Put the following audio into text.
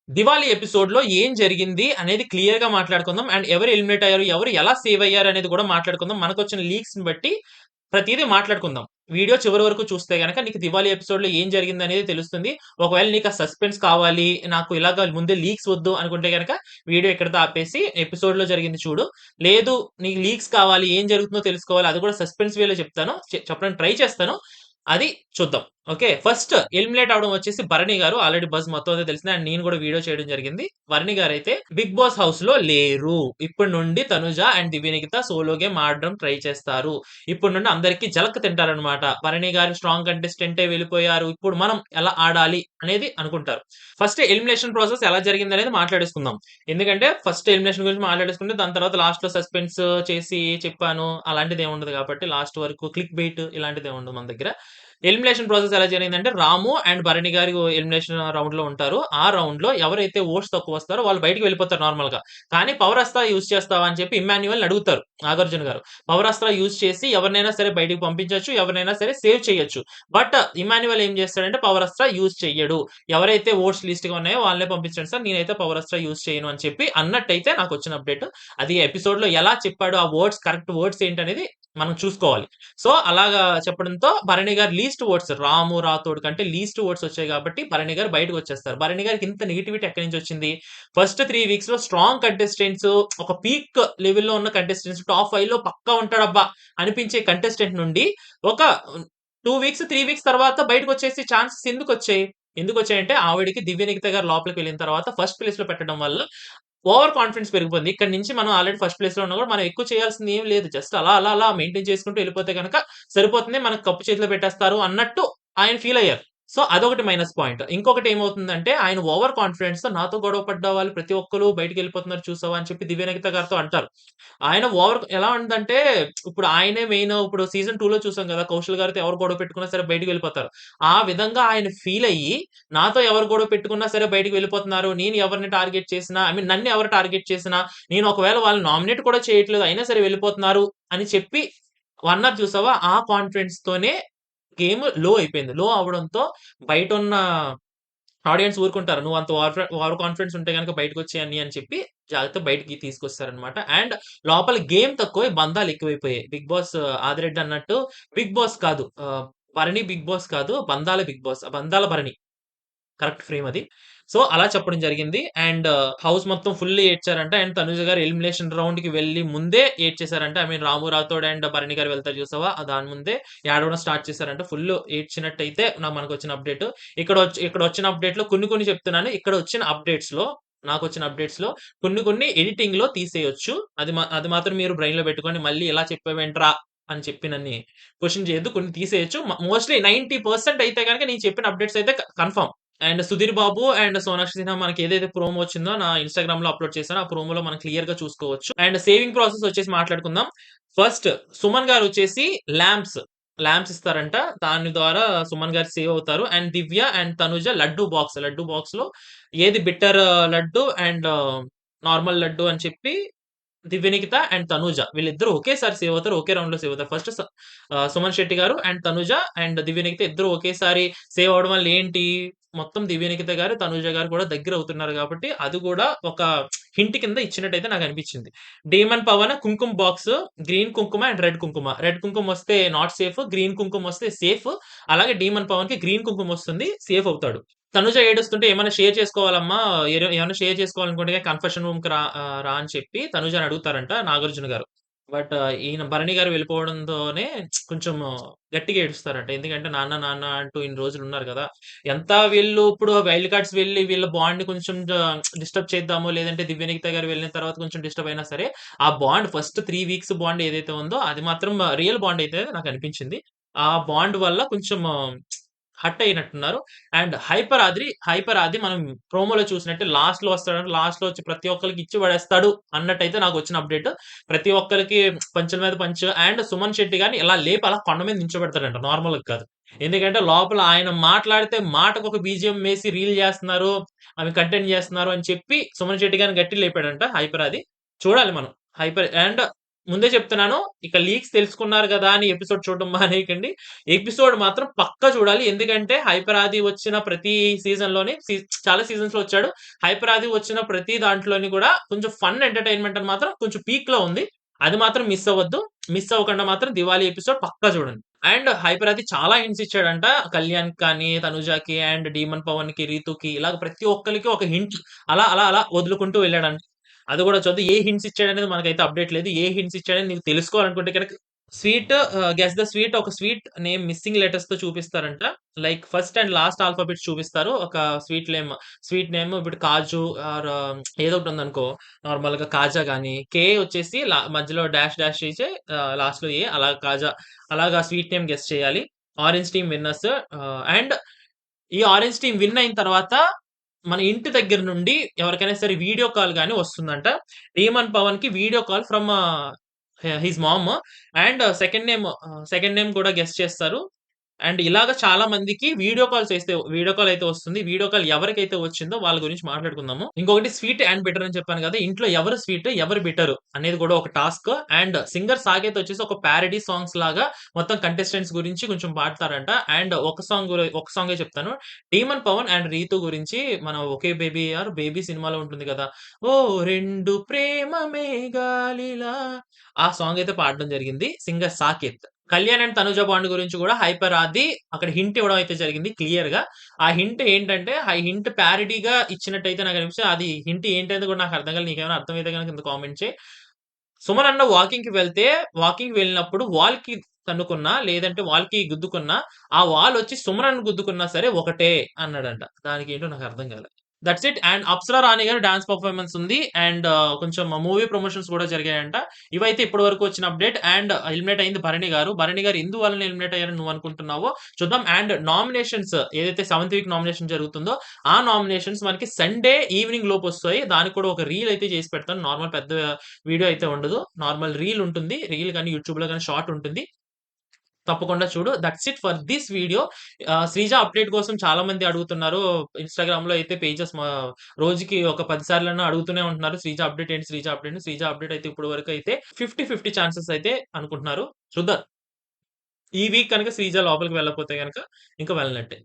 దివాళీ ఎపిసోడ్‌లో ఏం జరిగింది అనేది క్లియర్‌గా మాట్లాడుకుందాం. అండ్ ఎవరు ఎలిమినేట్ అయ్యారు, ఎవరు ఎలా సేవ్ అయ్యారు అనేది కూడా మాట్లాడుకుందాం. మనకొచ్చిన లీక్స్‌ని బట్టి ప్రతీదీ మాట్లాడుకుందాం. వీడియో చివరి వరకు చూస్తే గనక నీకు దివాళీ ఎపిసోడ్‌లో ఏం జరిగిందనేది తెలుస్తుంది. ఒకవేళ నీకు ఆ సస్పెన్స్ కావాలి, నాకు ఇలాగ ముందే లీక్స్ వద్దు అనుకుంటే గనక వీడియో ఇక్కడితో ఆపేసి ఎపిసోడ్‌లో జరిగింది చూడు. లేదు నీకు లీక్స్ కావాలి, ఏం జరుగుతుందో తెలుసుకోవాలి, అది కూడా సస్పెన్స్ వేలో చెప్తాను. చెప్పడానికి ట్రై చేస్తాను. అది చూద్దాం. ఓకే. ఫస్ట్ ఎలిమినేట్ అవ్వడం వచ్చేసి భరణి గారు. ఆల్రెడీ బజ్ మొత్తం అంతా తెలిసింది. అండ్ నేను కూడా వీడియో చేయడం జరిగింది. భరణి గారైతే బిగ్ బాస్ హౌస్‌లో లేరు. ఇప్పటి నుండి Tanuja and Divya Nikhita solo game ఆడడం ట్రై చేస్తారు. ఇప్పటి నుండి అందరికి జలక్ తింటారనమాట. భరణి గారు స్ట్రాంగ్ కంటెస్టెంటే వెళ్ళిపోయారు. ఇప్పుడు మనం ఎలా ఆడాలి అనేది అనుకుంటారు. ఫస్ట్ ఎలిమినేషన్ ప్రాసెస్ ఎలా జరిగిందనేది మాట్లాడేసుకుందాం. ఎందుకంటే ఫస్ట్ ఎలిమినేషన్ గురించి మాట్లాడేసుకుంటే దాని తర్వాత లాస్ట్‌లో సస్పెన్స్ చేసి చెప్పాను అలాంటిది ఏముండదు కాబట్టి లాస్ట్ వరకు క్లిక్ బెయిట్ ఇలాంటిది ఏముండదు మన దగ్గర. ఎలిమినేషన్ ప్రాసెస్ ఎలా జరిగిందంటే రాము అండ్ భరణి గారు ఎలిమినేషన్ రౌండ్‌లో ఉంటారు. ఆ రౌండ్‌లో ఎవరైతే ఓట్స్ తక్కువ వస్తారో వాళ్ళు బయటికి వెళ్ళిపోతారు నార్మల్‌గా. కానీ పవర్ అస్త్రా యూజ్ చేస్తావా అని చెప్పి ఇమ్మాన్యుయల్‌ని అడుగుతారు నాగార్జున గారు. పవర్ అస్త్రా యూజ్ చేసి ఎవరినైనా సరే బయటికి పంపించొచ్చు. ఎవరినైనా సరే సేవ్ చేయొచ్చు. బట్ ఇమ్మాన్యుయల్ ఏం చేస్తాడంటే పవర్ అస్త్రా యూజ్ చెయ్యడు. ఎవరైతే ఓట్స్ లీస్ట్‌గా ఉన్నాయో వాళ్ళనే పంపించండి సార్. నేనైతే పవర్ అస్త్రా యూజ్ చేయను అని చెప్పి అన్నట్టయితే నాకొచ్చిన అప్డేట్. అది ఎపిసోడ్‌లో ఎలా చెప్పాడు ఆ వర్డ్స్ కరెక్ట్ వర్డ్స్ ఏంటనేది మనం చూసుకోవాలి. సో, అలాగా చెప్పడంతో భరణి గారు లీస్ట్ ఓట్స్ రాము, రాథోడ్ కంటే లీస్ట్ ఓట్స్ వచ్చాయి కాబట్టి భరణి గారు బయటకొచ్చేస్తారు. భరణి గారికి ఇంత నెగటివిటీ ఎక్కడి నుంచొచ్చింది? ఫస్ట్ 3 వీక్స్‌లో స్ట్రాంగ్ కంటెస్టెంట్స్ ఒక పీక్ లెవెల్‌లో ఉన్న కంటెస్టెంట్స్ టాప్ 5లో పక్కా ఉంటాడబ్బా! అనిపించే కంటెస్టెంట్ నుండి ఒక 2 వీక్స్, 3 వీక్స్ తర్వాత బయటకొచ్చేసి ఛాన్సెస్ ఎందుకొచ్చాయి? ఎందుకొచ్చాయంటే ఆవిడకి దివ్య నిఖిత గారు లోపలికి వెళ్ళిన తర్వాత ఫస్ట్ ప్లేస్‌లో పెట్టడం వల్ల ఓవర్ కాన్ఫిడెన్స్ పెరిగిపోయింది. ఇక్కడి నుంచి మనం ఆల్రెడీ ఫస్ట్ ప్లేస్‌లో ఉన్నా కూడా మనం ఎక్కువ చేయాల్సింది ఏమి లేదు. జస్ట్ అలా, అలా, అలా మెయింటైన్ చేసుకుంటూ ఎళ్ళిపోతే గనక సరిపోతుంది. మనకు కప్పు చేతిలో పెట్టేస్తారు అన్నట్టు ఆయన ఫీల్ అయ్యారు. సో, అదొకటి మైనస్ పాయింట్. ఇంకొకటి ఏమవుతుందంటే ఆయన ఓవర్ కాన్ఫిడెన్స్‌తో నాతో గొడవ పడ్డ వాళ్ళు ప్రతి ఒక్కళ్ళు బయటికెళ్ళిపోతున్నారు చూసావా అని చెప్పి దివ్య నిఖిత గారితో అంటారు. ఆయన ఓవర్ ఎలా ఉందంటే ఇప్పుడు ఆయనే మెయిన్ ఇప్పుడు సీజన్ 2లో చూసాం కదా! కౌశల్ గారితో ఎవరు గొడవ పెట్టుకున్నా సరే బయటికెళ్ళిపోతారు. ఆ విధంగా ఆయన ఫీల్ అయ్యి నాతో ఎవరు గొడవ పెట్టుకున్నా సరే బయటికి వెళ్ళిపోతున్నారు. నేను ఎవరిని టార్గెట్ చేసినా ఐ మీన్ నన్ను ఎవరు టార్గెట్ చేసినా, నేను ఒకవేళ వాళ్ళని నామినేట్ కూడా చేయట్లేదు. అయినా సరే వెళ్ళిపోతున్నారు అని చెప్పి అన్నారు చూసావా? ఆ కాన్ఫిడెన్స్‌తోనే గేమ్ లో అయిపోయింది. లో అవ్వడంతో బయటున్న ఆడియన్స్ ఊరుకుంటారు. నువ్వంత ఓవర్ కాన్ఫిడెన్స్ ఉంటే గనక బయటకొచ్చేయి అన్నయ్య అని చెప్పి జాగ్రత్తగా బయటికి తీసుకొస్తారనమాట. అండ్ లోపల గేమ్ తక్కువై బంధాలు ఎక్కువైపోయాయి. బిగ్ బాస్ ఆదిరెడ్డి అన్నట్టు బిగ్ బాస్ కాదు. భరణి బిగ్ బాస్ కాదు. బంధాల బిగ్ బాస్. బంధాల భరణి. కరెక్ట్ ఫ్రేమ్ అది. సో, అలా చెప్పడం జరిగింది. అండ్ హౌస్ మొత్తం ఫుల్లీ ఏడ్చారంట. అండ్ తనుజ గారు ఎలిమినేషన్ రౌండ్‌కి వెళ్ళి ముందే ఏడ్చేసారంట. I mean Ramu Rathod and Bharani garu వెళ్తారు చూసావా? దాని ముందే ఏడవడం స్టార్ట్ చేశారంట. ఫుల్లు ఏడ్చినట్టయితే మనకొచ్చిన అప్డేట్. ఇక్కడొచ్చిన అప్డేట్‌లో కొన్ని కొన్ని చెప్తున్నాను. ఇక్కడొచ్చిన అప్డేట్స్‌లో నాకొచ్చిన అప్డేట్స్‌లో కొన్ని కొన్ని ఎడిటింగ్‌లో తీసేయొచ్చు. అది మాత్రం మీరు బ్రైన్‌లో పెట్టుకోండి. మళ్ళీ ఇలా చెప్పావేంట్రా అని చెప్పి నన్ను క్వెషన్ చేయొద్దు. కొన్ని తీసేయొచ్చు. మోస్ట్‌లీ 90% అయితే గనక నేను చెప్పిన అప్డేట్స్ అయితే confirm. And 'Sudheer Babu' and 'Sonakshi Sinha' మనకి ఏదైతే ప్రోమో వచ్చిందో నా ఇన్‌స్టాగ్రామ్‌లో అప్‌లోడ్ చేశానో, ఆ ప్రోమోలో మనం క్లియర్‌గా చూసుకోవచ్చు. అండ్ సేవింగ్ ప్రాసెస్ వచ్చేసి మాట్లాడుకుందాం. ఫస్ట్ సుమన్ గారొచ్చేసి లాంప్స్ ఇస్తారంట. దాని ద్వారా సుమన్ గారు సేవ్ అవుతారు. అండ్ దివ్య అండ్ తనుజ లడ్డూ బాక్స్‌లో ఏది bitter laddu and normal laddu అని చెప్పి దివ్య నిఖిత అండ్ తనూజ వీళ్ళిద్దరూ ఒకేసారి సేవ్ అవుతారు. ఒకే రౌండ్‌లో సేవ్ అవుతారు. ఫస్ట్ సుమన్ శెట్టి గారు అండ్ తనూజ అండ్ దివ్య నిఖిత ఇద్దరు ఒకేసారి సేవ్ అవ్వడం వల్ల ఏంటి, మొత్తం దివ్య నిఖిత గారు, తనూజ గారు కూడా దగ్గరవుతున్నారు గాబట్టి, అది కూడా ఒక హింట్ కింద ఇచ్చినట్టయితే నాకనిపించింది. డీమన్ పవన్ కుంకుమ బాక్స్, గ్రీన్ కుంకుమ అండ్ రెడ్ కుంకుమ. రెడ్ కుంకుమ వస్తే నాట్ సేఫ్. గ్రీన్ కుంకుమ వస్తే సేఫ్. అలాగే డీమన్ పవన్‌కి గ్రీన్ కుంకుమ వస్తుంది. సేఫ్ అవుతాడు. తనుజ ఏడుస్తుంటే ఏమన్నా షేర్ చేసుకోవాలమ్మా, ఏమన్నా షేర్ చేసుకోవాలనుకుంటే కన్ఫెషన్ రూమ్‌కి రా అని చెప్పి తనుజని అడుగుతారంట నాగార్జున గారు. బట్ ఈయన భరణి గారు వెళ్ళిపోవడంతోనే కొంచెం గట్టిగా ఏడుస్తారంట. ఎందుకంటే నాన్న, నాన్న అంటూ ఇన్ని రోజులున్నారు గదా! ఎంత వీళ్ళు ఇప్పుడు వైల్డ్ కార్డ్స్ వెళ్లి వీళ్ళ బాండ్‌ని కొంచెం డిస్టర్బ్ చేద్దామో, లేదంటే దివ్యనికిత గారు వెళ్ళిన తర్వాత కొంచెం డిస్టర్బ్ అయినా సరే, ఆ బాండ్ ఫస్ట్ 3 వీక్స్ బాండ్ ఏదైతే ఉందో అది మాత్రం రియల్ బాండ్ అయితే నాకనిపించింది. ఆ బాండ్ వల్ల కొంచెం హర్ట్ అయినట్టున్నారు. అండ్ హైపర్ ఆది మనం ప్రోమోలో చూసినట్టే లాస్ట్‌లో వస్తాడంట. లాస్ట్‌లో వచ్చి ప్రతి ఒక్కళ్ళకి ఇచ్చి పడేస్తాడు అన్నట్టయితే నాకొచ్చిన అప్డేట్. ప్రతి ఒక్కళ్ళకి పంచుల మీద పంచ్ అండ్ సుమన్ శెట్టి గారిని ఇలా లేపి అలా కొండ మీద నించోబెడతాడంట నార్మల్‌గా కాదు. ఎందుకంటే లోపల ఆయన మాట్లాడితే మాటకొక బీజీఎం వేసి రీల్ చేస్తున్నారు. అవి కంటెంట్ చేస్తున్నారు అని చెప్పి సుమన్ శెట్టి గారిని గట్టిగా లేపాడంట హైపర్ ఆది. చూడాలి మనం. హైపర్ అండ్ ముందే చెప్తున్నాను. ఇక లీక్స్ తెలుసుకున్నారు గదా! అని ఎపిసోడ్ చూడడం మానేయకండి. ఎపిసోడ్ మాత్రం పక్కా చూడాలి. ఎందుకంటే 'హైపర్ ఆది' వచ్చిన ప్రతి సీజన్‌లోని చాలా సీజన్స్‌లో వచ్చాడు. 'హైపర్ ఆది' వచ్చిన ప్రతి దాంట్లోని కూడా కొంచెం ఫన్ ఎంటర్‌టైన్‌మెంట్ అని మాత్రం కొంచెం పీక్‌లో ఉంది. అది మాత్రం మిస్ అవ్వద్దు. మిస్ అవ్వకుండా మాత్రం 'దివాళీ' ఎపిసోడ్ పక్కా చూడండి. అండ్ 'హైపర్ ఆది' చాలా హింట్స్ ఇచ్చాడంట. కళ్యాణ్‌కి కానీ, తనుజాకి అండ్ 'డీమన్ పవన్‌కి', 'రీతూకి' ఇలాగ ప్రతి ఒక్కళ్ళకి ఒక హింట్ అలా వదులుకుంటూ వెళ్ళాడంట. అది కూడా చూద్దాం. ఏ హింట్స్ ఇచ్చాడనేది మనకైతే అప్డేట్ లేదు. ఏ హింట్స్ ఇచ్చాడని నీకు తెలుసుకోవాలనుకుంటే గనక గెస్ ద స్వీట్ ఒక స్వీట్ నేమ్ మిస్సింగ్ లెటర్స్‌తో చూపిస్తారంట. Like first and last alphabets చూపిస్తారు. ఒక స్వీట్ నేమ్ ఇప్పుడు కాజు ఆర్ ఏదో ఒకటి ఉందనుకో నార్మల్‌గా కాజా గాని, కే వచ్చేసి మధ్యలో డాష్ డాష్ చేసి లాస్ట్‌లో ఏ అలా కాజా అలాగా స్వీట్ నేమ్ గెస్ చేయాలి. ఆరెంజ్ టీమ్ విన్నర్స్ అండ్ ఈ ఆరెంజ్ టీమ్ విన్ అయిన తర్వాత మన ఇంటి దగ్గర నుండి ఎవరికైనా సరే వీడియో కాల్ గాని వస్తుందంట. 'రీమన్ పవన్‌కి' video call from his mom and second name కూడా గెస్ చేస్తారు. అండ్ ఇలాగ చాలా మందికి వీడియో కాల్ అయితే వస్తుంది. వీడియో కాల్ ఎవరికైతే వచ్చిందో వాళ్ళ గురించి మాట్లాడుకుందాము. ఇంకొకటి స్వీట్ అండ్ బిటర్ అని చెప్పాను కదా! ఇంట్లో ఎవరు స్వీట్, ఎవరు బిటర్ అనేది కూడా ఒక టాస్క్. అండ్ సింగర్ సాకేత్ వచ్చేసి ఒక పారడీ సాంగ్స్ లాగా మొత్తం కంటెస్టెంట్స్ గురించి కొంచెం పాడతారంట. అండ్ ఒక సాంగే చెప్తాను. 'డీమన్ పవన్' అండ్ 'రీతు' గురించి మన 'ఒకే బేబీ ఆర్ బేబీ' సినిమాలో ఉంటుంది కదా! ఓ రెండు ప్రేమ మేఘాలిలా ఆ సాంగ్ అయితే పాడడం జరిగింది. Singer Saketh. Kalyan and Tanuja bond గురించి కూడా 'హైపర్ ఆది' అక్కడ హింట్ ఇవ్వడం అయితే జరిగింది క్లియర్‌గా. ఆ హింట్ ఏంటంటే, ఆ హింట్ పారడీగా ఇచ్చినట్టయితే నాకనిపిస్తది. అది హింట్ ఏంటనేది కూడా నాకు అర్థం కాలేదు. నీకేమైనా అర్థమైతే గనుక కింద కామెంట్ చెయి. సుమన్ అన్న వాకింగ్‌కి వెళ్ళినప్పుడు వాల్‌కి తన్నుకున్నా, లేదంటే వాల్‌కి గుద్దుకున్నా, ఆ వాల్ వచ్చి సుమనన్ను గుద్దుకున్నా సరే ఒకటే అన్నాడంట. దానికేంటో నాకు అర్థం కాలే. That's it. అండ్ 'అప్సరా రాణి' గారి డాన్స్ పెర్ఫార్మన్స్ ఉంది. అండ్ కొంచెం మూవీ ప్రమోషన్స్ కూడా జరిగాయంట. ఇవైతే ఇప్పటి వరకు వచ్చిన అప్డేట్. అండ్ ఎలిమినేట్ అయింది భరణి గారు. భరణి గారు ఎందువలన ఎలిమినేట్ అయ్యారని నువ్వు అనుకుంటున్నావో చూద్దాం. అండ్ నామినేషన్స్ ఏదైతే సెవెంత్ వీక్ నామినేషన్ జరుగుతుందో, ఆ నామినేషన్స్ మనకి సండే ఈవినింగ్ లోపొస్తాయి. దానికి కూడా ఒక రీల్ అయితే చేసి పెడతాను. నార్మల్ పెద్ద వీడియో అయితే ఉండదు. నార్మల్ రీల్ ఉంటుంది. రీల్ గాని, యూట్యూబ్‌లో గాని షార్ట్ ఉంటుంది. తప్పకుండా చూడు. That's it for this video. Sreeja update కోసం చాలా మంది అడుగుతున్నారు. ఇన్‌స్టాగ్రామ్‌లో అయితే పేజెస్ రోజుకి ఒక 10 సార్లన్నా అడుగుతూనే ఉంటున్నారు. శ్రీజ అప్డేట్ ఏంటి? శ్రీజ అప్డేట్ ఏంటి? శ్రీజ అప్డేట్ అయితే ఇప్పటి వరకు అయితే 50, 50 ఛాన్సెస్ అయితే అనుకుంటున్నారు. చూద్దాం. ఈ వీక్ కనుక శ్రీజ లోపలికి వెళ్ళకపోతే గనక ఇంక వెళ్ళనట్టే.